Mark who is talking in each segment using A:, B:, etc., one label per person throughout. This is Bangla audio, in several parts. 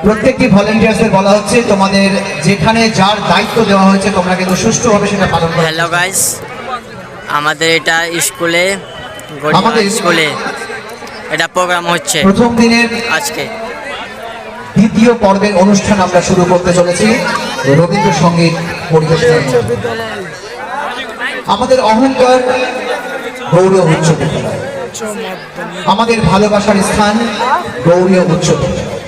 A: প্রত্যেকটি ভলেন্টিয়ার্সদের বলা হচ্ছে তোমাদের যেখানে যার দায়িত্ব দেওয়া হয়েছে তোমরা কিন্তু সুষ্ঠুভাবে সেটা পালন করো।
B: হ্যালো গাইস, আমাদের এটা স্কুলে
A: আমাদের
B: স্কুলে এটা প্রোগ্রাম হচ্ছে
A: প্রথম দিনের
B: আজকে।
A: দ্বিতীয় পর্বের অনুষ্ঠান আমরা শুরু করতে চলেছি রবীন্দ্রসঙ্গীত পরিবেশনের। আমাদের অহংকার গৌড়ীয় উচ্চ বিদ্যালয়, আমাদের ভালোবাসার স্থান গৌড়ীয় উচ্চ বিদ্যালয়,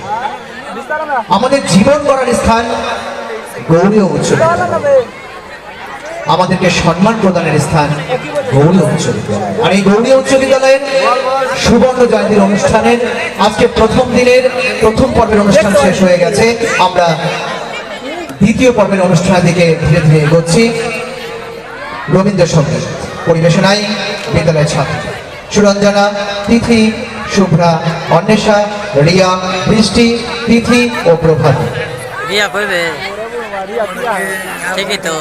A: আমাদের জীবন গড়ার স্থান গৌড়ীয় উচ্চ বিদ্যালয়, আমাদেরকে সম্মান প্রদানের স্থান গৌড়ীয় উচ্চ বিদ্যালয়। আর এই গৌড়ীয় উচ্চ বিদ্যালয়ের সুবর্ণ জয়ন্তীর অনুষ্ঠানের আজকে প্রথম দিনের প্রথম পর্বের অনুষ্ঠান শেষ হয়ে গেছে। আমরা দ্বিতীয় পর্বের অনুষ্ঠানের দিকে ধীরে ধীরে এগোচ্ছি। রবীন্দ্রসঙ্গীত পরিবেশনায় বিদ্যালয়ের ছাত্র সুরঞ্জনা, তিথি, শুভ্রা, অন্বেষা, রিয়া, বৃষ্টি, তিথি ও প্রভাত।
B: রিয়া করবে ঠিকই তো।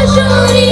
C: Sorry.